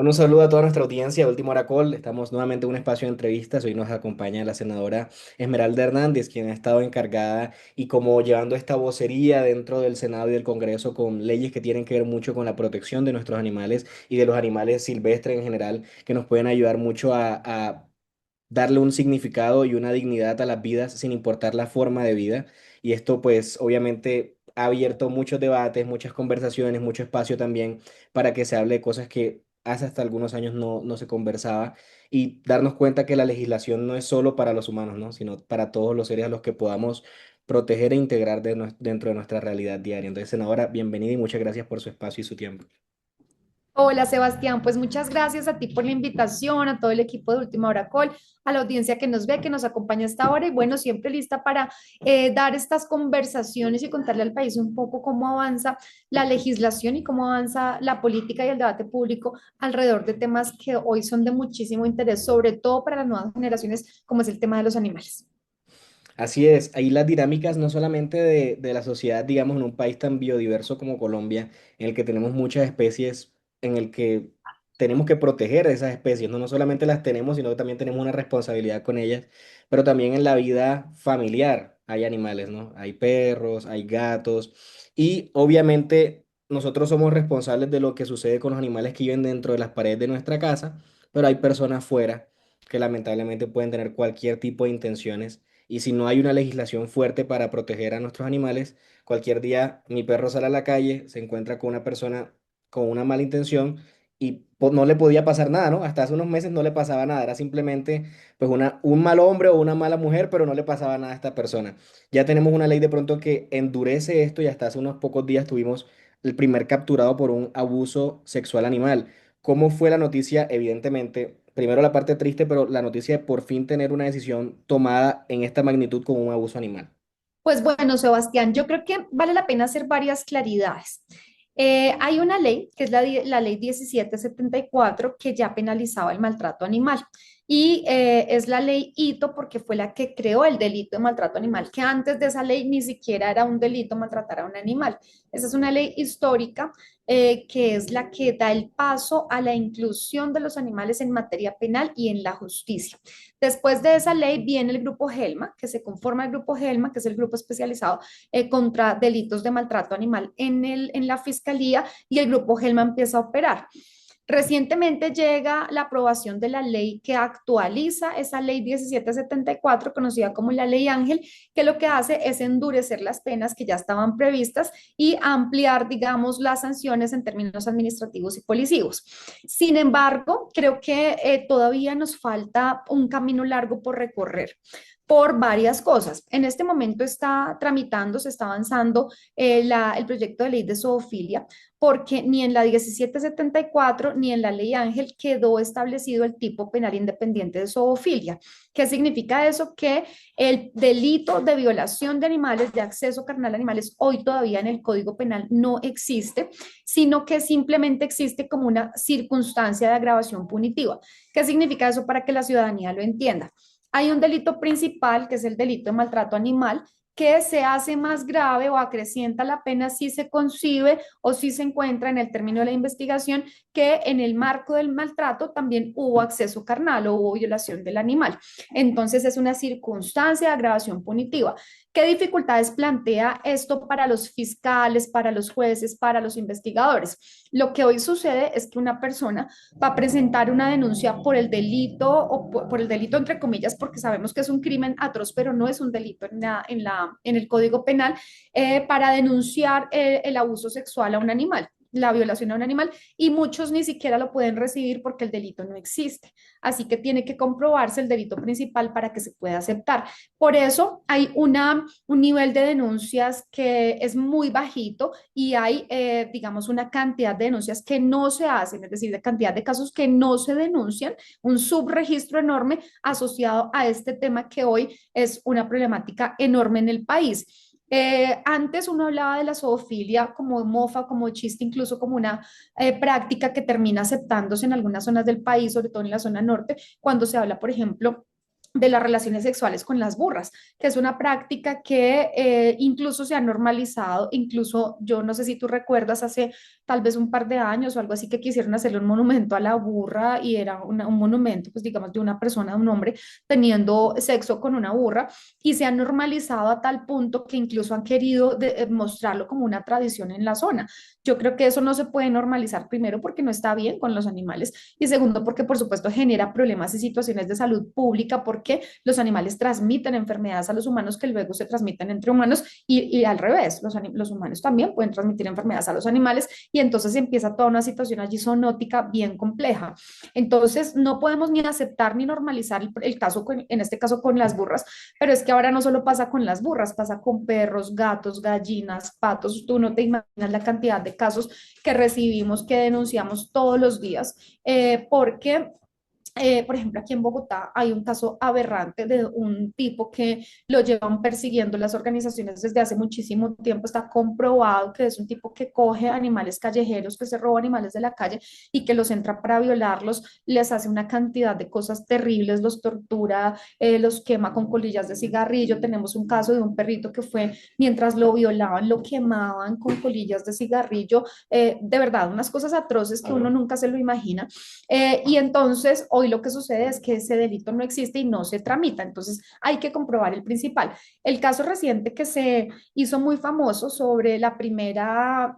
Un saludo a toda nuestra audiencia de Último Hora. Estamos nuevamente en un espacio de entrevistas. Hoy nos acompaña la senadora Esmeralda Hernández, quien ha estado encargada y como llevando esta vocería dentro del Senado y del Congreso con leyes que tienen que ver mucho con la protección de nuestros animales y de los animales silvestres en general, que nos pueden ayudar mucho a darle un significado y una dignidad a las vidas sin importar la forma de vida. Y esto pues obviamente ha abierto muchos debates, muchas conversaciones, mucho espacio también para que se hable de cosas que hace hasta algunos años no se conversaba y darnos cuenta que la legislación no es solo para los humanos, ¿no? Sino para todos los seres a los que podamos proteger e integrar dentro de nuestra realidad diaria. Entonces, senadora, bienvenida y muchas gracias por su espacio y su tiempo. Hola Sebastián, pues muchas gracias a ti por la invitación, a todo el equipo de Última Hora Call, a la audiencia que nos ve, que nos acompaña hasta ahora y bueno, siempre lista para dar estas conversaciones y contarle al país un poco cómo avanza la legislación y cómo avanza la política y el debate público alrededor de temas que hoy son de muchísimo interés, sobre todo para las nuevas generaciones, como es el tema de los animales. Así es, ahí las dinámicas no solamente de la sociedad, digamos, en un país tan biodiverso como Colombia, en el que tenemos muchas especies, en el que tenemos que proteger esas especies, no solamente las tenemos, sino que también tenemos una responsabilidad con ellas, pero también en la vida familiar hay animales, ¿no? Hay perros, hay gatos, y obviamente nosotros somos responsables de lo que sucede con los animales que viven dentro de las paredes de nuestra casa, pero hay personas fuera que lamentablemente pueden tener cualquier tipo de intenciones y si no hay una legislación fuerte para proteger a nuestros animales, cualquier día mi perro sale a la calle, se encuentra con una persona con una mala intención y no le podía pasar nada, ¿no? Hasta hace unos meses no le pasaba nada, era simplemente pues un mal hombre o una mala mujer, pero no le pasaba nada a esta persona. Ya tenemos una ley de pronto que endurece esto y hasta hace unos pocos días tuvimos el primer capturado por un abuso sexual animal. ¿Cómo fue la noticia? Evidentemente, primero la parte triste, pero la noticia de por fin tener una decisión tomada en esta magnitud con un abuso animal. Pues bueno, Sebastián, yo creo que vale la pena hacer varias claridades. Hay una ley, que es la ley 1774, que ya penalizaba el maltrato animal. Y es la ley Hito porque fue la que creó el delito de maltrato animal, que antes de esa ley ni siquiera era un delito maltratar a un animal. Esa es una ley histórica que es la que da el paso a la inclusión de los animales en materia penal y en la justicia. Después de esa ley viene el grupo GELMA, que se conforma el grupo GELMA, que es el grupo especializado contra delitos de maltrato animal en la fiscalía, y el grupo GELMA empieza a operar. Recientemente llega la aprobación de la ley que actualiza esa ley 1774, conocida como la ley Ángel, que lo que hace es endurecer las penas que ya estaban previstas y ampliar, digamos, las sanciones en términos administrativos y policivos. Sin embargo, creo que todavía nos falta un camino largo por recorrer por varias cosas. En este momento está tramitando, se está avanzando el proyecto de ley de zoofilia, porque ni en la 1774 ni en la ley Ángel quedó establecido el tipo penal independiente de zoofilia. ¿Qué significa eso? Que el delito de violación de animales, de acceso carnal a animales, hoy todavía en el Código Penal no existe, sino que simplemente existe como una circunstancia de agravación punitiva. ¿Qué significa eso para que la ciudadanía lo entienda? Hay un delito principal, que es el delito de maltrato animal, que se hace más grave o acrecienta la pena si se concibe o si se encuentra en el término de la investigación que en el marco del maltrato también hubo acceso carnal o hubo violación del animal. Entonces es una circunstancia de agravación punitiva. ¿Qué dificultades plantea esto para los fiscales, para los jueces, para los investigadores? Lo que hoy sucede es que una persona va a presentar una denuncia por el delito o por el delito entre comillas, porque sabemos que es un crimen atroz, pero no es un delito en el Código Penal, para denunciar el abuso sexual a un animal, la violación a un animal, y muchos ni siquiera lo pueden recibir porque el delito no existe. Así que tiene que comprobarse el delito principal para que se pueda aceptar. Por eso hay un nivel de denuncias que es muy bajito y hay, digamos, una cantidad de denuncias que no se hacen, es decir, de cantidad de casos que no se denuncian, un subregistro enorme asociado a este tema que hoy es una problemática enorme en el país. Antes uno hablaba de la zoofilia como mofa, como chiste, incluso como una práctica que termina aceptándose en algunas zonas del país, sobre todo en la zona norte, cuando se habla, por ejemplo, de las relaciones sexuales con las burras, que es una práctica que incluso se ha normalizado, incluso yo no sé si tú recuerdas hace tal vez un par de años o algo así que quisieron hacerle un monumento a la burra y era un monumento, pues digamos, de una persona, de un hombre teniendo sexo con una burra y se ha normalizado a tal punto que incluso han querido mostrarlo como una tradición en la zona. Yo creo que eso no se puede normalizar primero porque no está bien con los animales y segundo porque por supuesto genera problemas y situaciones de salud pública porque los animales transmiten enfermedades a los humanos que luego se transmiten entre humanos y al revés, los humanos también pueden transmitir enfermedades a los animales y entonces empieza toda una situación allí zoonótica bien compleja. Entonces no podemos ni aceptar ni normalizar el caso, en este caso con las burras, pero es que ahora no solo pasa con las burras, pasa con perros, gatos, gallinas, patos, tú no te imaginas la cantidad de casos que recibimos, que denunciamos todos los días, porque por ejemplo, aquí en Bogotá hay un caso aberrante de un tipo que lo llevan persiguiendo las organizaciones desde hace muchísimo tiempo. Está comprobado que es un tipo que coge animales callejeros, que se roba animales de la calle y que los entra para violarlos, les hace una cantidad de cosas terribles, los tortura, los quema con colillas de cigarrillo. Tenemos un caso de un perrito que fue, mientras lo violaban, lo quemaban con colillas de cigarrillo. De verdad, unas cosas atroces que uno nunca se lo imagina. Y entonces hoy lo que sucede es que ese delito no existe y no se tramita. Entonces hay que comprobar el principal. El caso reciente que se hizo muy famoso sobre la primera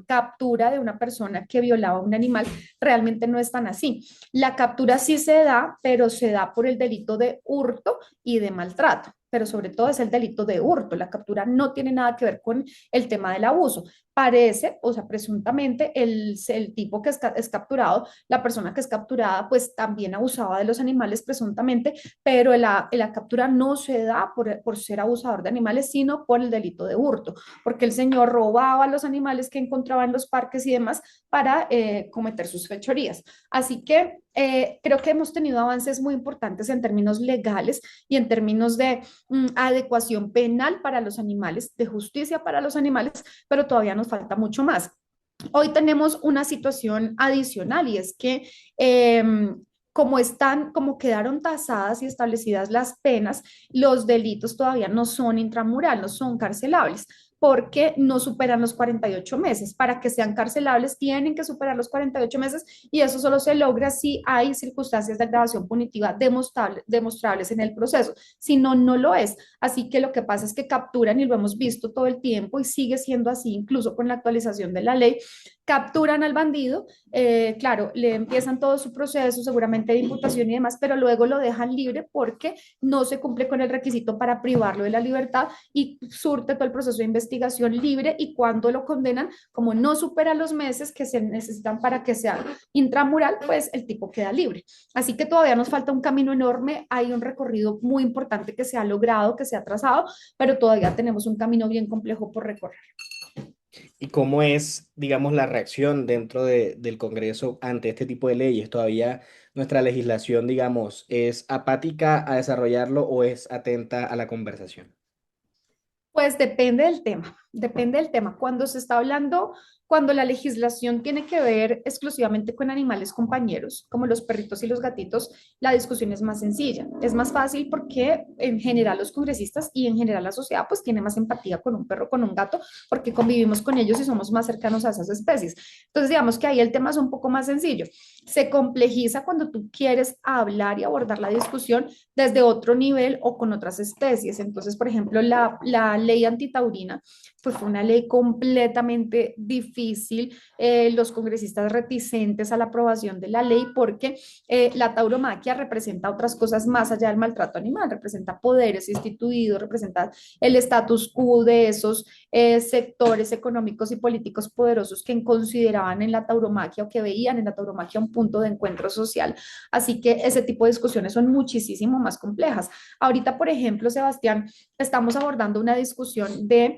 captura de una persona que violaba a un animal realmente no es tan así. La captura sí se da, pero se da por el delito de hurto y de maltrato, pero sobre todo es el delito de hurto. La captura no tiene nada que ver con el tema del abuso. Parece, o sea, presuntamente el tipo que es capturado, la persona que es capturada, pues también abusaba de los animales presuntamente, pero la captura no se da por ser abusador de animales, sino por el delito de hurto, porque el señor robaba los animales que encontraba en los parques y demás para cometer sus fechorías. Así que creo que hemos tenido avances muy importantes en términos legales y en términos de adecuación penal para los animales, de justicia para los animales, pero todavía nos falta mucho más. Hoy tenemos una situación adicional y es que como quedaron tasadas y establecidas las penas, los delitos todavía no son intramural, no son carcelables porque no superan los 48 meses. Para que sean carcelables tienen que superar los 48 meses y eso solo se logra si hay circunstancias de agravación punitiva demostrables en el proceso. Si no, no lo es. Así que lo que pasa es que capturan y lo hemos visto todo el tiempo y sigue siendo así incluso con la actualización de la ley, capturan al bandido, claro, le empiezan todo su proceso, seguramente de imputación y demás, pero luego lo dejan libre porque no se cumple con el requisito para privarlo de la libertad y surte todo el proceso de investigación libre y cuando lo condenan, como no supera los meses que se necesitan para que sea intramural, pues el tipo queda libre. Así que todavía nos falta un camino enorme, hay un recorrido muy importante que se ha logrado, que se ha trazado, pero todavía tenemos un camino bien complejo por recorrer. ¿Y cómo es, digamos, la reacción dentro del Congreso ante este tipo de leyes? ¿Todavía nuestra legislación, digamos, es apática a desarrollarlo o es atenta a la conversación? Pues depende del tema, depende del tema. Cuando se está hablando, cuando la legislación tiene que ver exclusivamente con animales compañeros, como los perritos y los gatitos, la discusión es más sencilla. Es más fácil porque en general los congresistas y en general la sociedad pues tiene más empatía con un perro, con un gato, porque convivimos con ellos y somos más cercanos a esas especies. Entonces digamos que ahí el tema es un poco más sencillo. Se complejiza cuando tú quieres hablar y abordar la discusión desde otro nivel o con otras especies. Entonces, por ejemplo, la ley antitaurina, pues fue una ley completamente difícil. Los congresistas reticentes a la aprobación de la ley porque la tauromaquia representa otras cosas más allá del maltrato animal, representa poderes instituidos, representa el status quo de esos sectores económicos y políticos poderosos que consideraban en la tauromaquia o que veían en la tauromaquia un punto de encuentro social. Así que ese tipo de discusiones son muchísimo más complejas. Ahorita, por ejemplo, Sebastián, estamos abordando una discusión de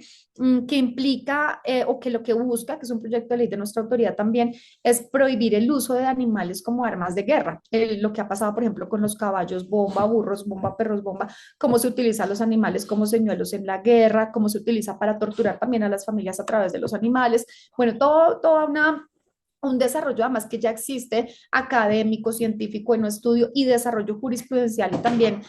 que implica o que lo que busca, que es un proyecto de ley de nuestra autoridad también, es prohibir el uso de animales como armas de guerra. Lo que ha pasado, por ejemplo, con los caballos bomba, burros bomba, perros bomba, cómo se utilizan los animales como señuelos en la guerra, cómo se utiliza para torturar también a las familias a través de los animales. Bueno, toda una un desarrollo además que ya existe académico, científico en estudio y desarrollo jurisprudencial y también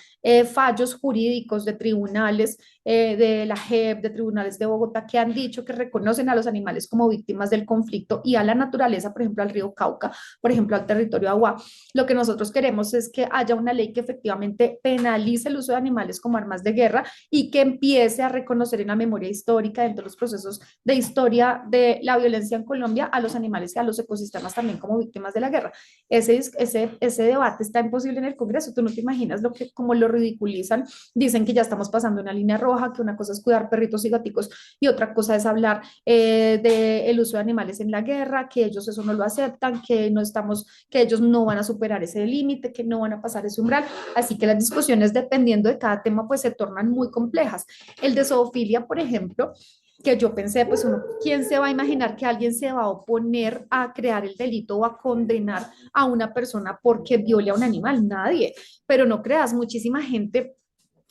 fallos jurídicos de tribunales de la JEP, de tribunales de Bogotá, que han dicho que reconocen a los animales como víctimas del conflicto y a la naturaleza, por ejemplo, al río Cauca, por ejemplo, al territorio Agua. Lo que nosotros queremos es que haya una ley que efectivamente penalice el uso de animales como armas de guerra y que empiece a reconocer en la memoria histórica, dentro de los procesos de historia de la violencia en Colombia, a los animales y a los ecosistemas también como víctimas de la guerra. Ese debate está imposible en el Congreso. Tú no te imaginas lo que, como lo ridiculizan. Dicen que ya estamos pasando una línea roja, que una cosa es cuidar perritos y gaticos y otra cosa es hablar del uso de animales en la guerra, que ellos eso no lo aceptan, que no estamos, que ellos no van a superar ese límite, que no van a pasar ese umbral. Así que las discusiones, dependiendo de cada tema, pues se tornan muy complejas. El de zoofilia, por ejemplo, que yo pensé, pues uno, ¿quién se va a imaginar que alguien se va a oponer a crear el delito o a condenar a una persona porque viole a un animal? Nadie. Pero no creas, muchísima gente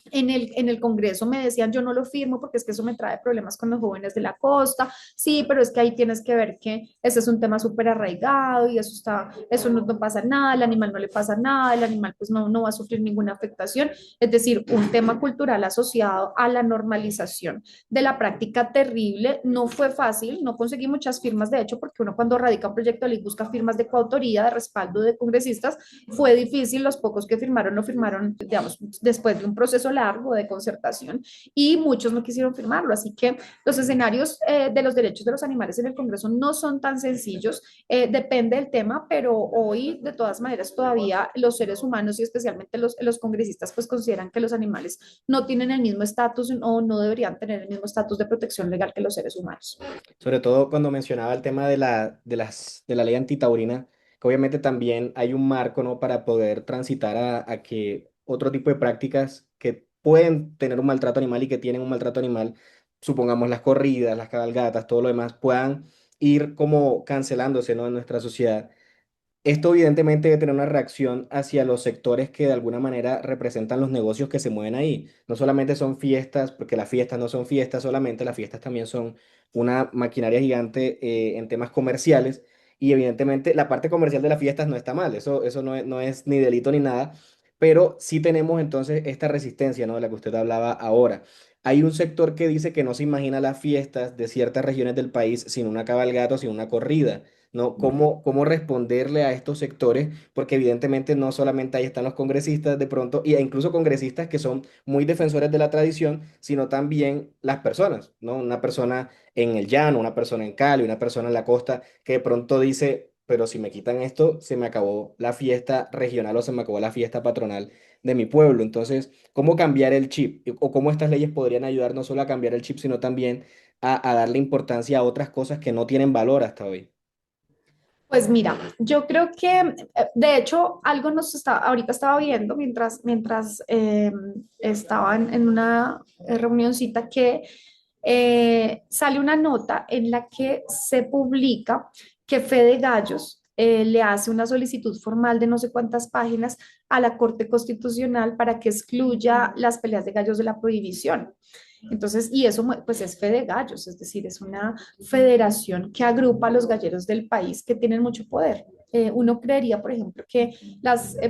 en el Congreso me decían, yo no lo firmo porque es que eso me trae problemas con los jóvenes de la costa. Sí, pero es que ahí tienes que ver que ese es un tema súper arraigado y eso no pasa nada, el animal no le pasa nada, el animal pues no va a sufrir ninguna afectación. Es decir, un tema cultural asociado a la normalización de la práctica terrible. No fue fácil, no conseguí muchas firmas, de hecho, porque uno cuando radica un proyecto de ley busca firmas de coautoría, de respaldo de congresistas. Fue difícil, los pocos que firmaron lo firmaron, digamos, después de un proceso largo de concertación y muchos no quisieron firmarlo. Así que los escenarios de los derechos de los animales en el Congreso no son tan sencillos, depende del tema, pero hoy de todas maneras todavía los seres humanos y especialmente los congresistas pues consideran que los animales no tienen el mismo estatus o no deberían tener el mismo estatus de protección legal que los seres humanos. Sobre todo cuando mencionaba el tema de la ley antitaurina, que obviamente también hay un marco, ¿no? Para poder transitar a que otro tipo de prácticas que pueden tener un maltrato animal y que tienen un maltrato animal, supongamos las corridas, las cabalgatas, todo lo demás, puedan ir como cancelándose, ¿no? En nuestra sociedad. Esto evidentemente debe tener una reacción hacia los sectores que de alguna manera representan los negocios que se mueven ahí. No solamente son fiestas, porque las fiestas no son fiestas solamente, las fiestas también son una maquinaria gigante en temas comerciales y evidentemente la parte comercial de las fiestas no está mal, eso no es ni delito ni nada, pero sí tenemos entonces esta resistencia, ¿no? De la que usted hablaba ahora. Hay un sector que dice que no se imagina las fiestas de ciertas regiones del país sin una cabalgata o sin una corrida. ¿No? ¿Cómo responderle a estos sectores? Porque evidentemente no solamente ahí están los congresistas de pronto, e incluso congresistas que son muy defensores de la tradición, sino también las personas, ¿no? Una persona en el llano, una persona en Cali, una persona en la costa, que de pronto dice, pero si me quitan esto, se me acabó la fiesta regional o se me acabó la fiesta patronal de mi pueblo. Entonces, ¿cómo cambiar el chip? O cómo estas leyes podrían ayudar no solo a cambiar el chip, sino también a darle importancia a otras cosas que no tienen valor hasta hoy. Pues mira, yo creo que, de hecho, algo ahorita estaba viendo mientras estaba en una reunioncita que sale una nota en la que se publica que Fede Gallos le hace una solicitud formal de no sé cuántas páginas a la Corte Constitucional para que excluya las peleas de gallos de la prohibición. Entonces, y eso pues es fe de gallos, es decir, es una federación que agrupa a los galleros del país que tienen mucho poder. Uno creería, por ejemplo, que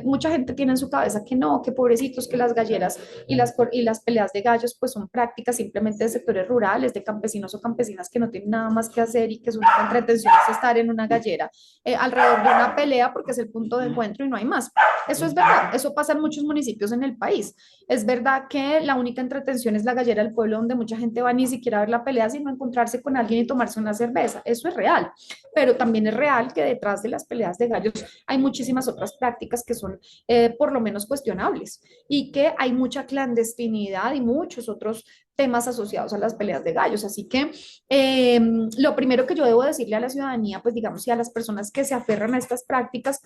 mucha gente tiene en su cabeza que no, que pobrecitos, que las galleras y las peleas de gallos pues son prácticas simplemente de sectores rurales, de campesinos o campesinas que no tienen nada más que hacer y que su única entretención es estar en una gallera alrededor de una pelea porque es el punto de encuentro y no hay más. Eso es verdad, eso pasa en muchos municipios en el país. Es verdad que la única entretención es la gallera del pueblo donde mucha gente va ni siquiera a ver la pelea, sino a encontrarse con alguien y tomarse una cerveza. Eso es real, pero también es real que detrás de las peleas de gallos hay muchísimas otras prácticas que son por lo menos cuestionables y que hay mucha clandestinidad y muchos otros temas asociados a las peleas de gallos. Así que lo primero que yo debo decirle a la ciudadanía, pues digamos, y a las personas que se aferran a estas prácticas,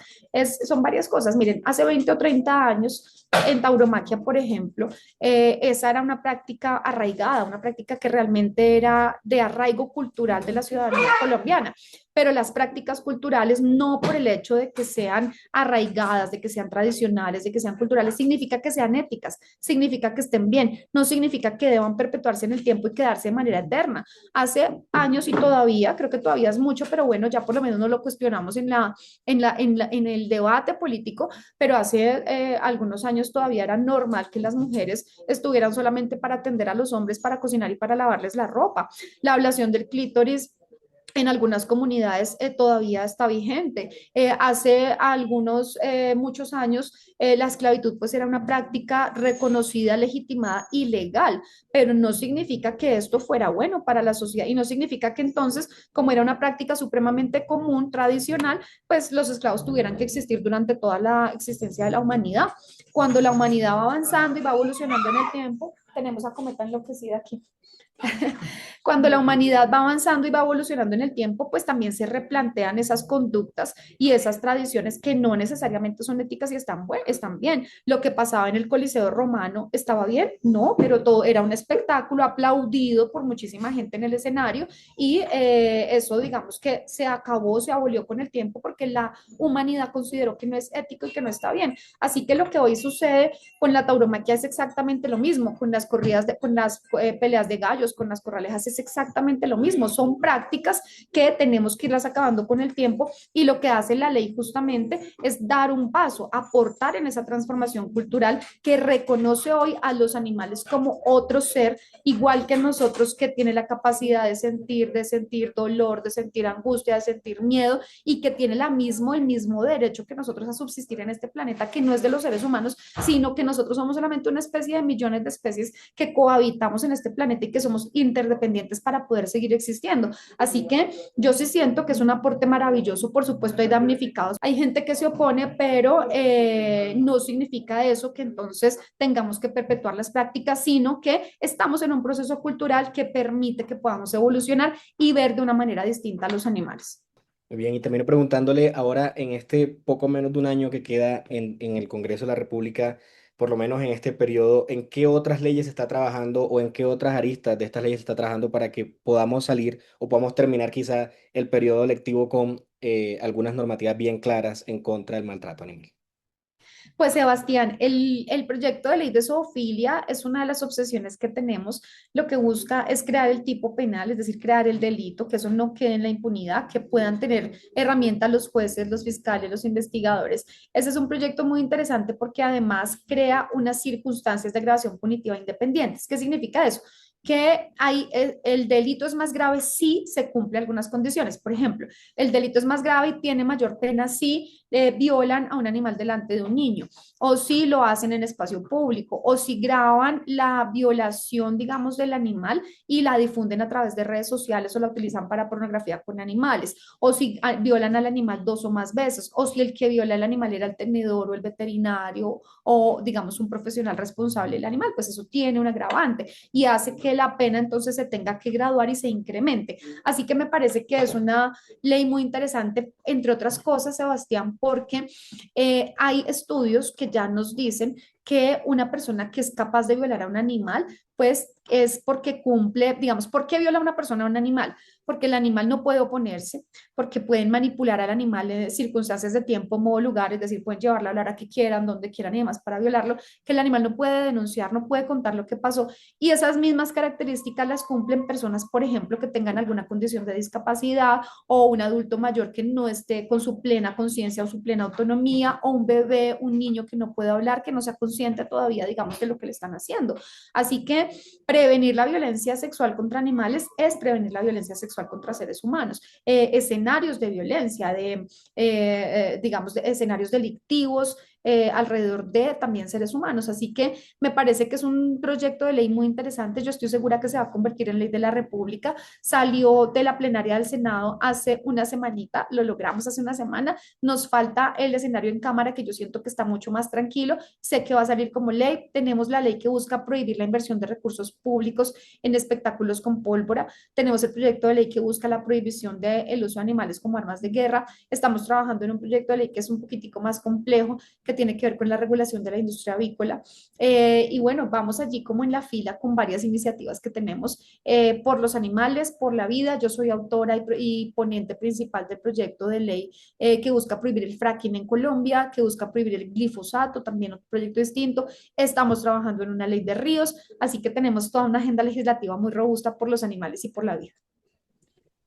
son varias cosas. Miren, hace 20 o 30 años en tauromaquia, por ejemplo, esa era una práctica arraigada, una práctica que realmente era de arraigo cultural de la ciudadanía colombiana, pero las prácticas culturales no por el hecho de que sean arraigadas, de que sean tradicionales, de que sean culturales, significa que sean éticas, significa que estén bien, no significa que deban perpetuarse en el tiempo y quedarse de manera eterna. Hace años y todavía, creo que todavía es mucho, pero bueno, ya por lo menos no lo cuestionamos en el debate político, pero hace algunos años todavía era normal que las mujeres estuvieran solamente para atender a los hombres, para cocinar y para lavarles la ropa. La ablación del clítoris en algunas comunidades todavía está vigente. Hace muchos años, la esclavitud pues era una práctica reconocida, legitimada y legal, pero no significa que esto fuera bueno para la sociedad y no significa que entonces, como era una práctica supremamente común, tradicional, pues los esclavos tuvieran que existir durante toda la existencia de la humanidad. Cuando la humanidad va avanzando y va evolucionando en el tiempo, tenemos a Cometa enloquecida aquí. Cuando la humanidad va avanzando y va evolucionando en el tiempo, pues también se replantean esas conductas y esas tradiciones que no necesariamente son éticas y están bien. Lo que pasaba en el Coliseo Romano estaba bien, no, pero todo era un espectáculo aplaudido por muchísima gente en el escenario y eso digamos que se acabó, se abolió con el tiempo porque la humanidad consideró que no es ético y que no está bien. Así que lo que hoy sucede con la tauromaquia es exactamente lo mismo, con las con las peleas de gallos, con las corralejas es exactamente lo mismo. Son prácticas que tenemos que irlas acabando con el tiempo y lo que hace la ley justamente es dar un paso, aportar en esa transformación cultural que reconoce hoy a los animales como otro ser, igual que nosotros, que tiene la capacidad de sentir dolor, de sentir angustia, de sentir miedo y que tiene el mismo derecho que nosotros a subsistir en este planeta, que no es de los seres humanos, sino que nosotros somos solamente una especie de millones de especies que cohabitamos en este planeta y que somos interdependientes para poder seguir existiendo. Así que yo sí siento que es un aporte maravilloso. Por supuesto, hay damnificados, hay gente que se opone, pero no significa eso que entonces tengamos que perpetuar las prácticas, sino que estamos en un proceso cultural que permite que podamos evolucionar y ver de una manera distinta a los animales. Muy bien, y termino preguntándole ahora en este poco menos de un año que queda en el Congreso de la República, por lo menos en este periodo, ¿en qué otras leyes se está trabajando o en qué otras aristas de estas leyes se está trabajando para que podamos salir o podamos terminar quizá el periodo lectivo con algunas normativas bien claras en contra del maltrato animal? Pues Sebastián, el proyecto de ley de zoofilia es una de las obsesiones que tenemos. Lo que busca es crear el tipo penal, es decir, crear el delito, que eso no quede en la impunidad, que puedan tener herramientas los jueces, los fiscales, los investigadores. Ese es un proyecto muy interesante porque además crea unas circunstancias de agravación punitiva independientes. ¿Qué significa eso? Que el delito es más grave si se cumple algunas condiciones. Por ejemplo, el delito es más grave y tiene mayor pena si violan a un animal delante de un niño, o si lo hacen en espacio público, o si graban la violación, digamos, del animal y la difunden a través de redes sociales o la utilizan para pornografía con animales, o si violan al animal dos o más veces, o si el que viola al animal era el tenedor o el veterinario o, digamos, un profesional responsable del animal, pues eso tiene un agravante y hace que la pena entonces se tenga que graduar y se incremente. Así que me parece que es una ley muy interesante, entre otras cosas, Sebastián, porque hay estudios que ya nos dicen que una persona que es capaz de violar a un animal, pues es porque cumple, digamos, ¿por qué viola una persona a un animal? Porque el animal no puede oponerse, porque pueden manipular al animal en circunstancias de tiempo, modo, lugar, es decir, pueden llevarlo a la hora que quieran, donde quieran y demás para violarlo, que el animal no puede denunciar, no puede contar lo que pasó y esas mismas características las cumplen personas, por ejemplo, que tengan alguna condición de discapacidad o un adulto mayor que no esté con su plena conciencia o su plena autonomía o un bebé, un niño que no puede hablar, que no sea consciente todavía, digamos, de lo que le están haciendo. Así que prevenir la violencia sexual contra animales es prevenir la violencia sexual contra seres humanos. Escenarios de violencia, digamos, de escenarios delictivos alrededor de también seres humanos. Así que me parece que es un proyecto de ley muy interesante. Yo estoy segura que se va a convertir en ley de la República. Salió de la plenaria del Senado hace una semanita, lo logramos hace una semana. Nos falta el escenario en Cámara, que yo siento que está mucho más tranquilo. Sé que va a salir como ley. Tenemos la ley que busca prohibir la inversión de recursos públicos en espectáculos con pólvora. Tenemos el proyecto de ley que busca la prohibición del uso de animales como armas de guerra. Estamos trabajando en un proyecto de ley que es un poquitico más complejo, que tiene que ver con la regulación de la industria avícola. Y bueno, vamos allí como en la fila con varias iniciativas que tenemos por los animales, por la vida. Yo soy autora y ponente principal del proyecto de ley que busca prohibir el fracking en Colombia, que busca prohibir el glifosato, también otro proyecto distinto. Estamos trabajando en una ley de ríos, así que tenemos toda una agenda legislativa muy robusta por los animales y por la vida.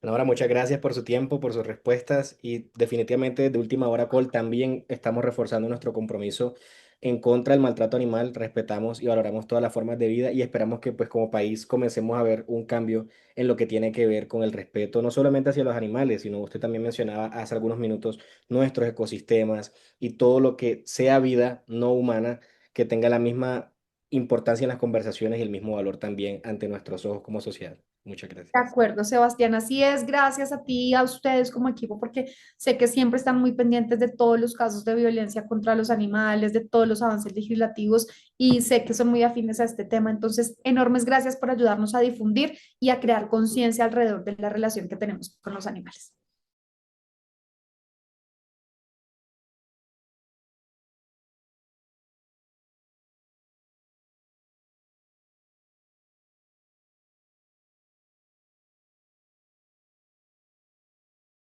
Ahora, muchas gracias por su tiempo, por sus respuestas y definitivamente de última hora, Cole, también estamos reforzando nuestro compromiso en contra del maltrato animal, respetamos y valoramos todas las formas de vida y esperamos que pues como país comencemos a ver un cambio en lo que tiene que ver con el respeto, no solamente hacia los animales, sino usted también mencionaba hace algunos minutos nuestros ecosistemas y todo lo que sea vida no humana que tenga la misma importancia en las conversaciones y el mismo valor también ante nuestros ojos como sociedad. Muchas De gracias. acuerdo, Sebastián, así es. Gracias a ti y a ustedes como equipo, porque sé que siempre están muy pendientes de todos los casos de violencia contra los animales, de todos los avances legislativos y sé que son muy afines a este tema. Entonces, enormes gracias por ayudarnos a difundir y a crear conciencia alrededor de la relación que tenemos con los animales.